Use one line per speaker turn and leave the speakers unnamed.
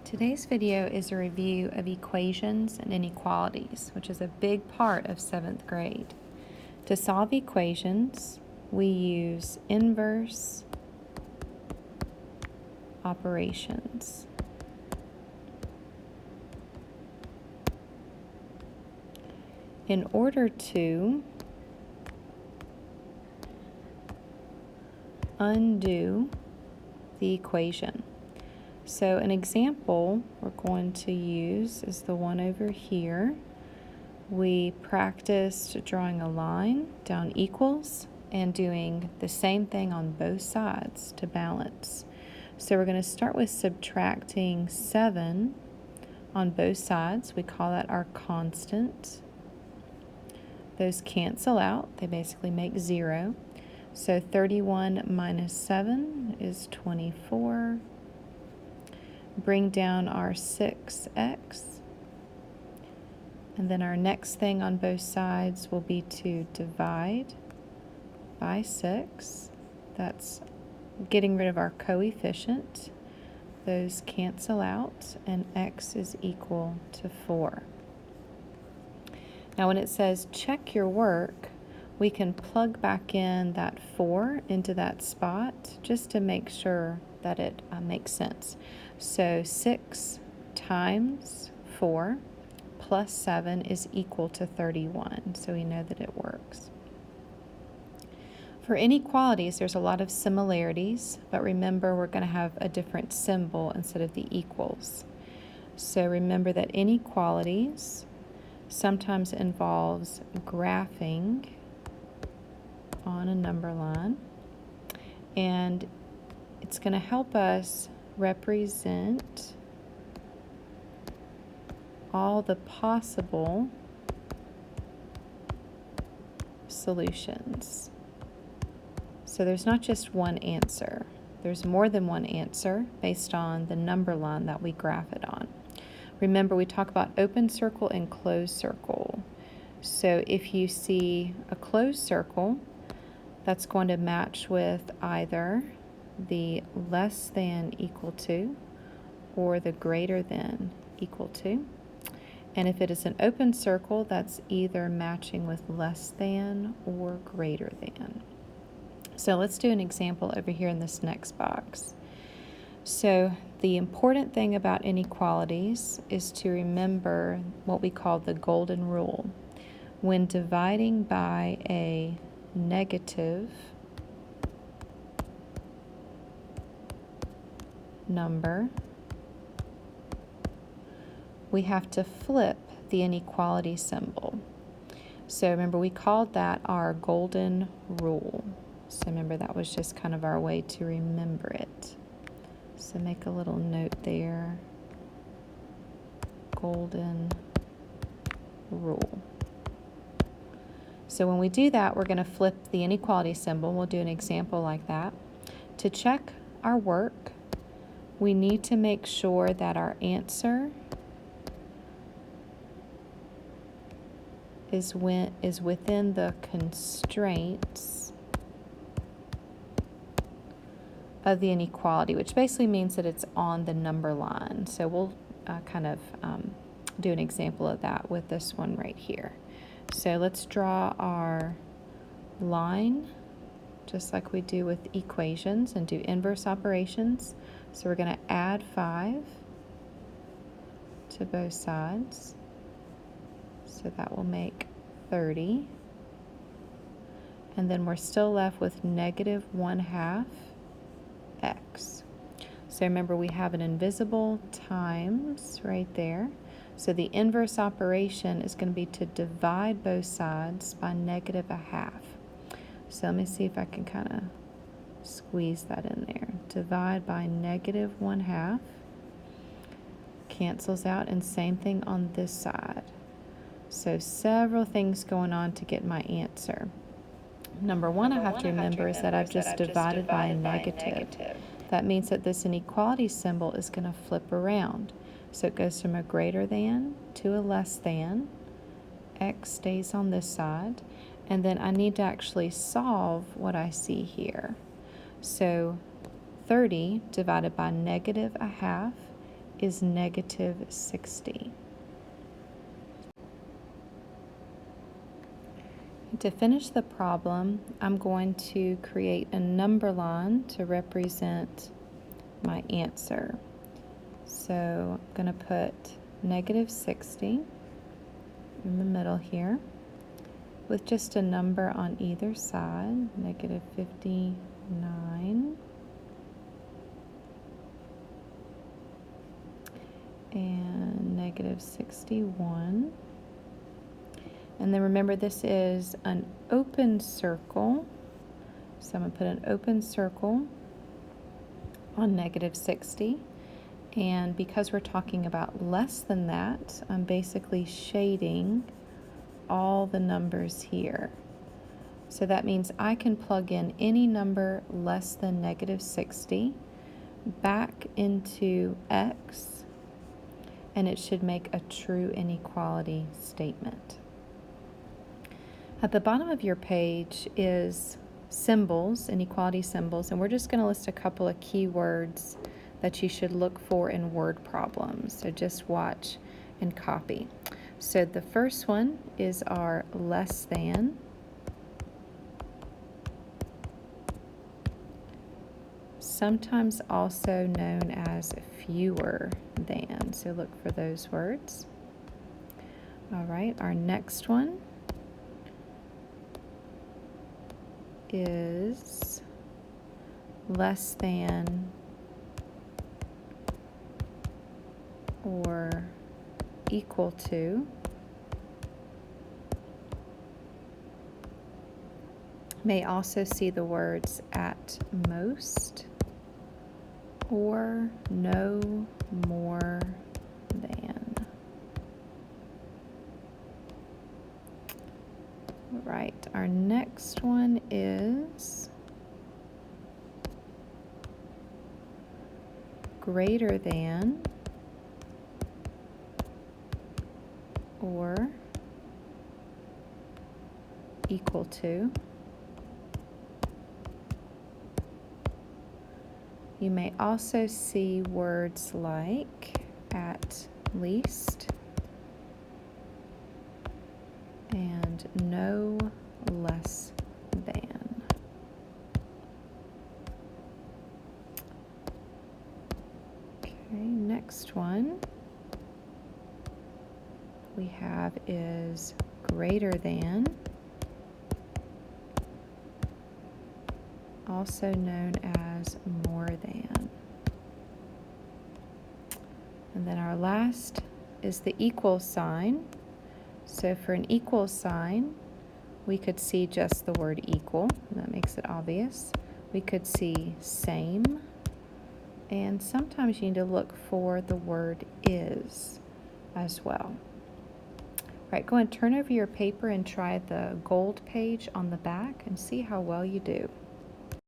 Today's video is a review of equations and inequalities, which is a big part of 7th grade. To solve equations, we use inverse operations. In order to undo the equation. So an example we're going to use is the one over here. We practiced drawing a line down equals and doing the same thing on both sides to balance. So we're going to start with subtracting 7 on both sides. We call that our constant. Those cancel out. They basically make 0. So 31 minus 7 is 24. Bring down our 6x. And then our next thing on both sides will be to divide by 6. That's getting rid of our coefficient. Those cancel out, and x is equal to 4. Now when it says check your work, we can plug back in that 4 into that spot just to make sure that it makes sense. So 6 times 4 plus 7 is equal to 31, so we know that it works. For inequalities, there's a lot of similarities, but remember we're going to have a different symbol instead of the equals. So remember that inequalities sometimes involves graphing on a number line, and it's going to help us represent all the possible solutions. So there's not just one answer. There's more than one answer based on the number line that we graph it on. Remember, we talk about open circle and closed circle. So if you see a closed circle, that's going to match with either the less than equal to or the greater than equal to. And if it is an open circle, that's either matching with less than or greater than. So let's do an example over here in this next box. So the important thing about inequalities is to remember what we call the golden rule. When dividing by a negative number, we have to flip the inequality symbol. So remember, we called that our golden rule. So remember, that was just kind of our way to remember it. So make a little note there. Golden rule. So when we do that, we're going to flip the inequality symbol. We'll do an example like that. To check our work, we need to make sure that our answer is within the constraints of the inequality, which basically means that it's on the number line. So we'll kind of do an example of that with this one right here. So let's draw our line just like we do with equations and do inverse operations. So we're going to add 5 to both sides. So that will make 30. And then we're still left with negative 1/2 x. So remember, we have an invisible times right there. So the inverse operation is going to be to divide both sides by negative 1/2. So let me see if I can kind of squeeze that in there. Divide by negative 1/2. Cancels out, and same thing on this side. So several things going on to get my answer. Number one I have to remember is that I've just divided by a negative. That means that this inequality symbol is going to flip around. So it goes from a greater than to a less than. X stays on this side. And then I need to actually solve what I see here. So 30 divided by negative 1/2 is negative 60. To finish the problem, I'm going to create a number line to represent my answer. So I'm going to put negative 60 in the middle here with just a number on either side, negative 59 and negative 61. And then remember, this is an open circle. So I'm going to put an open circle on negative 60. And because we're talking about less than that, I'm basically shading all the numbers here. So that means I can plug in any number less than negative 60 back into X, and it should make a true inequality statement. At the bottom of your page is symbols, inequality symbols, and we're just going to list a couple of keywords that you should look for in word problems. So just watch and copy. So the first one is our less than. Sometimes also known as fewer than. So look for those words. All right, our next one is less than or equal to. May also see the words at most or no more than. All right, our next one is greater than or equal to. You may also see words like at least and no less than. Okay, next one we have is greater than, also known as more than. And then our last is the equal sign. So for an equal sign, we could see just the word equal, and that makes it obvious. We could see same, and sometimes you need to look for the word is as well. All right, go and turn over your paper and try the gold page on the back and see how well you do.